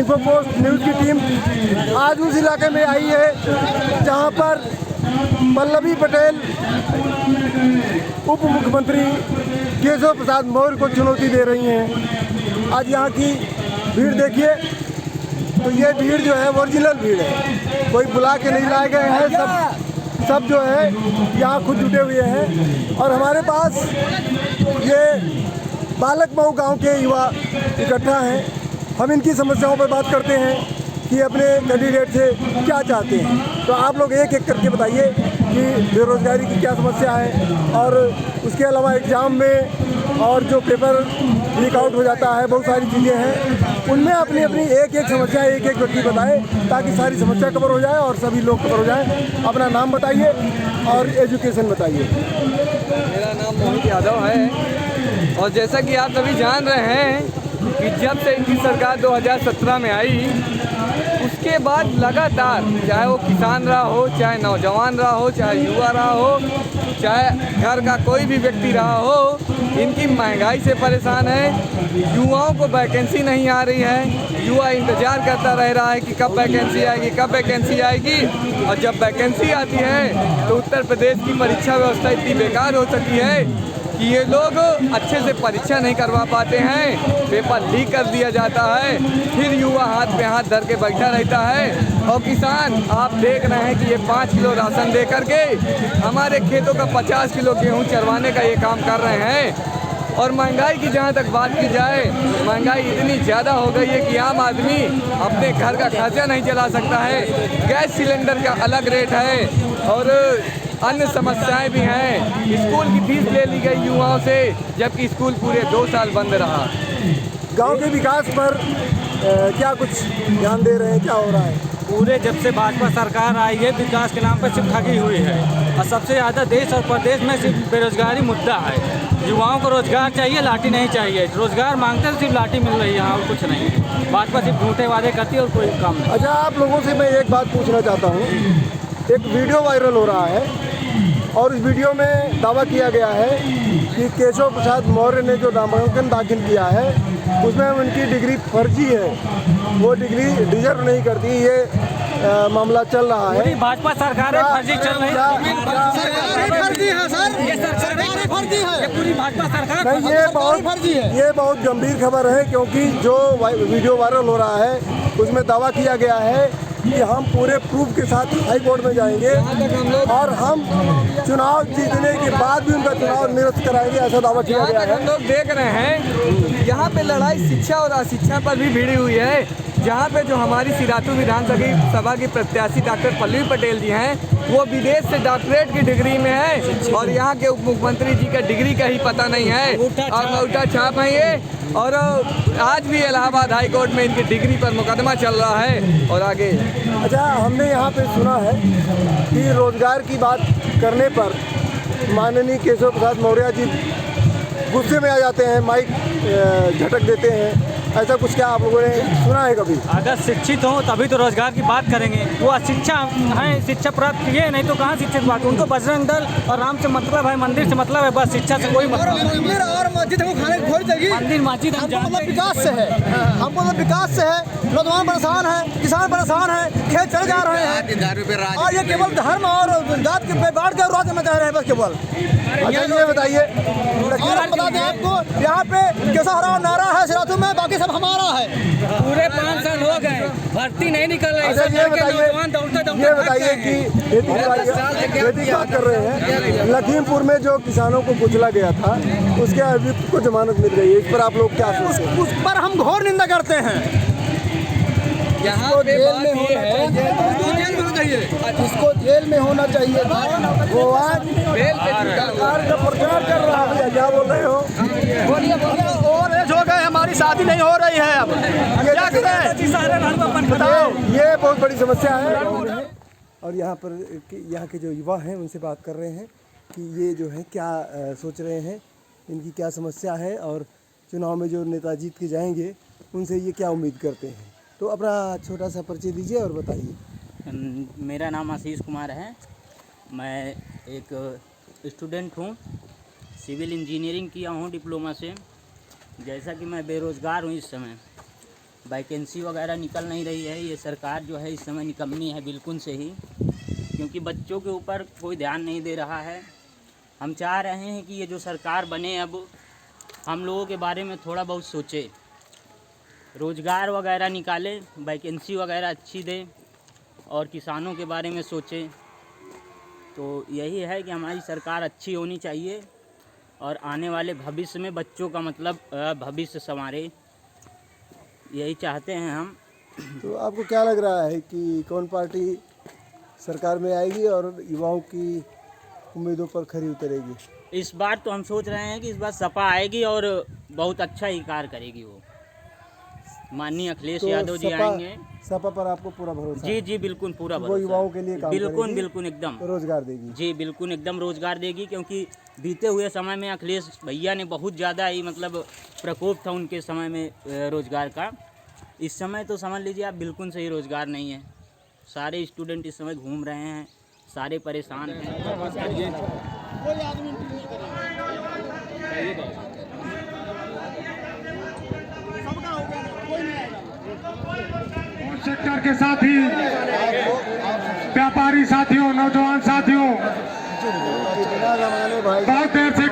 इन्फोपोस्ट news की team आज उस इलाके में आई है जहां पर पल्लवी पटेल उप मुख्यमंत्री केशव प्रसाद मौर्य को चुनौती दे रही हैं। आज यहाँ की भीड़ देखिए, तो ये भीड़ जो है ओरिजिनल भीड़ है, कोई बुला के नहीं लाए गए हैं। सब जो है यहाँ खुद जुटे हुए हैं और हमारे पास ये बालक मऊ गाँव के युवा इकट्ठा हैं। हम इनकी समस्याओं पर बात करते हैं कि अपने कैंडिडेट से क्या चाहते हैं। तो आप लोग एक एक करके बताइए कि बेरोज़गारी की क्या समस्या है और उसके अलावा एग्ज़ाम में और जो पेपर लीक आउट हो जाता है, बहुत सारी चीज़ें हैं, उनमें अपनी अपनी एक एक समस्या एक एक व्यक्ति बताए ताकि सारी समस्या कवर हो जाए और सभी लोग कवर हो जाए। अपना नाम बताइए और एजुकेशन बताइए। मेरा नाम मोहित यादव है और जैसा कि आप सभी जान रहे हैं कि जब से इनकी सरकार 2017 में आई उसके बाद लगातार, चाहे वो किसान रहा हो, चाहे नौजवान रहा हो, चाहे युवा रहा हो, चाहे घर का कोई भी व्यक्ति रहा हो, इनकी महंगाई से परेशान है। युवाओं को वैकेंसी नहीं आ रही है, युवा इंतज़ार करता रह रहा है कि कब वैकेंसी आएगी, कब वैकेंसी आएगी। और जब वैकेंसी आती है तो उत्तर प्रदेश की परीक्षा व्यवस्था इतनी बेकार हो चुकी है कि ये लोग अच्छे से परीक्षा नहीं करवा पाते हैं, पेपर लीक कर दिया जाता है, फिर युवा हाथ पे हाथ धर के बैठा रहता है। और किसान आप देख रहे हैं कि ये 5 किलो राशन दे करके हमारे खेतों का 50 किलो गेहूँ चरवाने का ये काम कर रहे हैं। और महंगाई की जहाँ तक बात की जाए, महंगाई इतनी ज़्यादा हो गई है कि आम आदमी अपने घर का खर्चा नहीं चला सकता है। गैस सिलेंडर का अलग रेट है और अन्य समस्याएं भी हैं। स्कूल की फीस ले ली गई युवाओं से, जबकि स्कूल पूरे 2 साल बंद रहा। गांव के विकास पर क्या कुछ ध्यान दे रहे हैं, क्या हो रहा है? पूरे जब से भाजपा सरकार आई है विकास के नाम पर सिर्फ ठगी हुई है और सबसे ज़्यादा देश और प्रदेश में सिर्फ बेरोजगारी मुद्दा है। युवाओं को रोजगार चाहिए, लाठी नहीं चाहिए। रोजगार मांगते हैं, सिर्फ लाठी मिल रही है, यहाँ और कुछ नहीं। भाजपा सिर्फ झूठे वादे करती है और कोई काम नहीं। अच्छा, आप लोगों से मैं एक बात पूछना चाहता हूँ। एक वीडियो वायरल हो रहा है और इस वीडियो में दावा किया गया है कि केशव प्रसाद मौर्य ने जो नामांकन दाखिल किया है उसमें उनकी डिग्री फर्जी है, वो डिग्री डिजर्व नहीं करती। ये मामला चल रहा है। भाजपा सरकार फर्जी चल रही है, फर्जी है सर, ये सरकार फर्जी है, ये पूरी भाजपा सरकार नहीं। ये बहुत गंभीर खबर है क्योंकि जो वीडियो वायरल हो रहा है उसमें दावा किया गया है कि हम पूरे प्रूफ के साथ हाई कोर्ट में जाएंगे और हम चुनाव जीतने के बाद भी उनका चुनाव निरस्त कराएंगे, ऐसा दावा किया गया है। हम लोग देख रहे हैं यहाँ पे लड़ाई शिक्षा और अशिक्षा पर भी भिड़ी हुई है, जहाँ पे जो हमारी सिराथू विधानसभा की प्रत्याशी डॉक्टर पल्लवी पटेल जी हैं वो विदेश से डॉक्टरेट की डिग्री में है और यहाँ के उप मुख्यमंत्री जी का डिग्री का ही पता नहीं है और अंगूठा छाप है ये। और आज भी इलाहाबाद हाई कोर्ट में इनकी डिग्री पर मुकदमा चल रहा है और आगे। अच्छा, हमने यहाँ पे सुना है कि रोजगार की बात करने पर माननीय केशव प्रसाद मौर्य जी गुस्से में आ जाते हैं, माइक झटक देते हैं, ऐसा कुछ क्या आप लोगों ने सुना है कभी? अगर शिक्षित हो तभी तो रोजगार की बात करेंगे। वो अशिक्षा है, शिक्षा प्राप्त किए नहीं तो कहाँ शिक्षित बात। उनको बजरंग दल और राम से मतलब है, मंदिर से मतलब है, बस शिक्षा से कोई मतलब नहीं। मंदिर और मस्जिद हमको खाने की खोज देगी। मंदिर मस्जिद हमको मतलब विकास से है, हमको मतलब विकास से है। नौजवान परेशान है, किसान परेशान है, खेत चले जा रहे हैं और ये केवल धर्म और जात के बाढ़ के राज में जा रहे हैं बस केवल। अच्छा, ये बताइए, बता दें आपको यहाँ पे केशव हराओ नारा है सिराथू में, बाकी सब हमारा है। पूरे 5 साल हो गए, भर्ती नहीं निकल रही। अच्छा, ये बताइए कि खेती की बात कर रहे हैं, लखीमपुर में जो किसानों को कुचला गया था उसके अभियुक्त को जमानत मिल गई है, इस पर आप लोग क्या सोचते हैं? उस पर हम घोर निंदा करते हैं। यहाँ पे जेल में उसको जेल में होना चाहिए था। वो आज सरकार का प्रचार कर रहा है, क्या बोल रहे हो? और एज हो गए, हमारी शादी नहीं हो रही है, अब क्या करें बताओ। ये बहुत बड़ी समस्या है और यहाँ के जो युवा हैं उनसे बात कर रहे हैं कि ये जो है क्या सोच रहे हैं, इनकी क्या समस्या है और चुनाव में जो नेता जीत के जाएंगे उनसे ये क्या उम्मीद करते हैं। तो अपना छोटा सा परिचय दीजिए और बताइए। मेरा नाम आशीष कुमार है, मैं एक स्टूडेंट हूँ, सिविल इंजीनियरिंग किया हूँ डिप्लोमा से। जैसा कि मैं बेरोज़गार हूँ इस समय, वैकेंसी वगैरह निकल नहीं रही है। ये सरकार जो है इस समय निकम्मी है बिल्कुल से ही, क्योंकि बच्चों के ऊपर कोई ध्यान नहीं दे रहा है। हम चाह रहे हैं कि ये जो सरकार बने अब हम लोगों के बारे में थोड़ा बहुत सोचे, रोज़गार वगैरह निकाले, वैकेंसी वगैरह अच्छी दे और किसानों के बारे में सोचे। तो यही है कि हमारी सरकार अच्छी होनी चाहिए और आने वाले भविष्य में बच्चों का मतलब भविष्य संवारे, यही चाहते हैं हम। तो आपको क्या लग रहा है कि कौन पार्टी सरकार में आएगी और युवाओं की उम्मीदों पर खरी उतरेगी? इस बार तो हम सोच रहे हैं कि इस बार सपा आएगी और बहुत अच्छा ही कार्य करेगी वो। माननीय अखिलेश यादव जी आएंगे। सपा पर आपको पूरा भरोसा जी है? जी बिल्कुल पूरा वो भरोसा। युवाओं के लिए काम बिल्कुल करेगी, बिल्कुल एकदम रोजगार देगी। जी बिल्कुल एकदम रोजगार देगी, क्योंकि बीते हुए समय में अखिलेश भैया ने बहुत ज़्यादा ही मतलब प्रकोप था उनके समय में रोजगार का। इस समय तो समझ लीजिए आप बिल्कुल सही रोजगार नहीं है। सारे स्टूडेंट इस समय घूम रहे हैं, सारे परेशान हैं। सेक्टर के साथी, व्यापारी साथियों, नौजवान साथियों, कितना जमाने भाई बहुत देर से